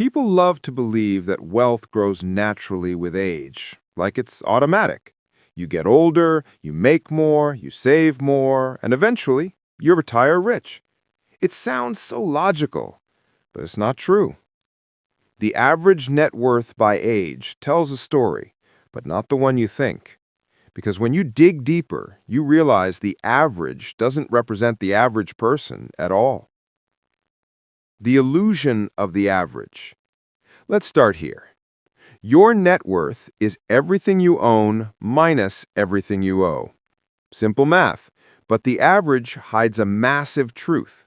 People love to believe that wealth grows naturally with age, like it's automatic. You get older, you make more, you save more, and eventually you retire rich. It sounds so logical, but it's not true. The average net worth by age tells a story, but not the one you think. Because when you dig deeper, you realize the average doesn't represent the average person at all. The illusion of the average. Let's start here. Your net worth is everything you own minus everything you owe. Simple math, but the average hides a massive truth.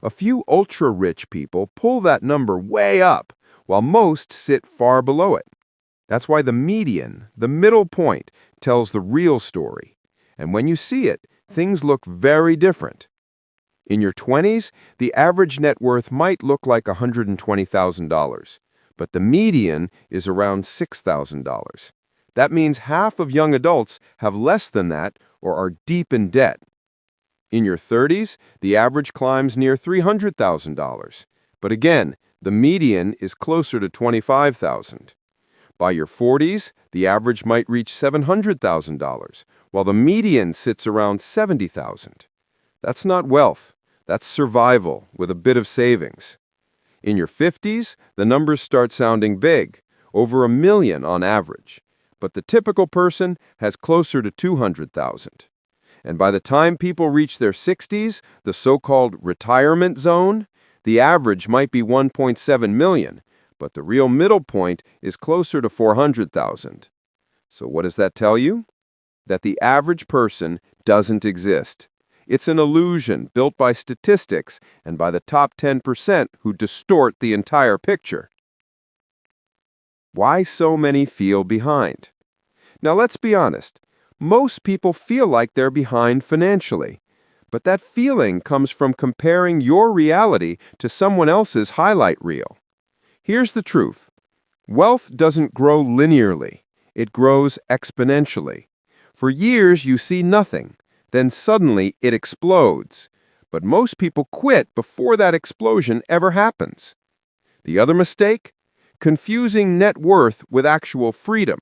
A few ultra-rich people pull that number way up, while most sit far below it. That's why the median, the middle point, tells the real story. And when you see it, things look very different. In your 20s, the average net worth might look like $120,000, but the median is around $6,000. That means half of young adults have less than that or are deep in debt. In your 30s, the average climbs near $300,000, but again, the median is closer to $25,000. By your 40s, the average might reach $700,000, while the median sits around $70,000. That's not wealth. That's survival with a bit of savings. In your 50s, the numbers start sounding big, over $1 million on average, but the typical person has closer to $200,000. And by the time people reach their 60s, the so-called retirement zone, the average might be $1.7 million, but the real middle point is closer to $400,000. So what does that tell you? That the average person doesn't exist. It's an illusion built by statistics and by the top 10% who distort the entire picture. Why so many feel behind? Now let's be honest. Most people feel like they're behind financially, but that feeling comes from comparing your reality to someone else's highlight reel. Here's the truth. Wealth doesn't grow linearly. It grows exponentially. For years, you see nothing. Then suddenly, it explodes. But most people quit before that explosion ever happens. The other mistake? Confusing net worth with actual freedom.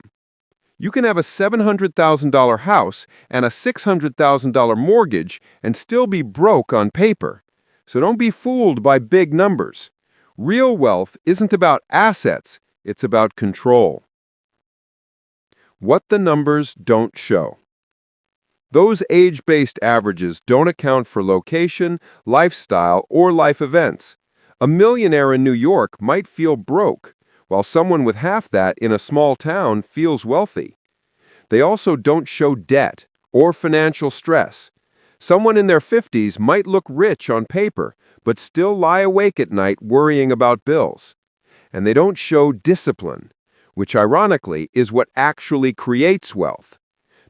You can have a $700,000 house and a $600,000 mortgage and still be broke on paper. So don't be fooled by big numbers. Real wealth isn't about assets, it's about control. What the numbers don't show. Those age-based averages don't account for location, lifestyle, or life events. A millionaire in New York might feel broke, while someone with half that in a small town feels wealthy. They also don't show debt or financial stress. Someone in their 50s might look rich on paper, but still lie awake at night worrying about bills. And they don't show discipline, which ironically is what actually creates wealth.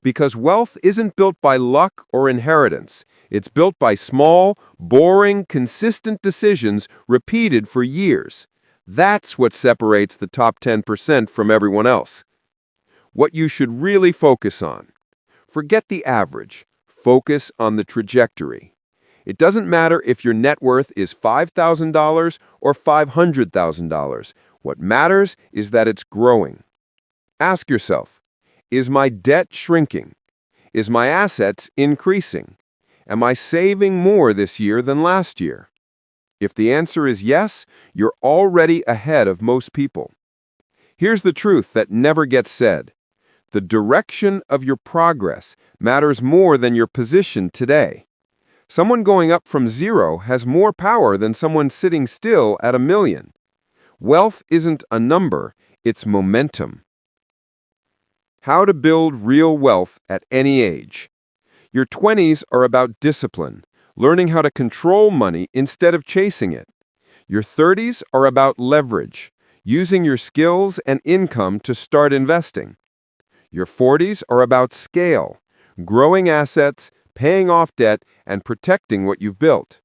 Because wealth isn't built by luck or inheritance. It's built by small, boring, consistent decisions repeated for years. That's what separates the top 10% from everyone else. What you should really focus on. Forget the average. Focus on the trajectory. It doesn't matter if your net worth is $5,000 or $500,000. What matters is that it's growing. Ask yourself, is my debt shrinking? Is my assets increasing? Am I saving more this year than last year? If the answer is yes, you're already ahead of most people. Here's the truth that never gets said. The direction of your progress matters more than your position today. Someone going up from zero has more power than someone sitting still at $1 million. Wealth isn't a number, it's momentum. How to build real wealth at any age. Your 20s are about discipline, learning how to control money instead of chasing it. Your 30s are about leverage, using your skills and income to start investing. Your 40s are about scale, growing assets, paying off debt, and protecting what you've built.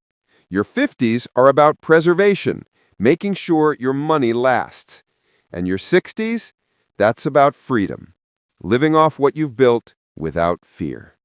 Your 50s are about preservation, making sure your money lasts. And your 60s, that's about freedom, living off what you've built without fear.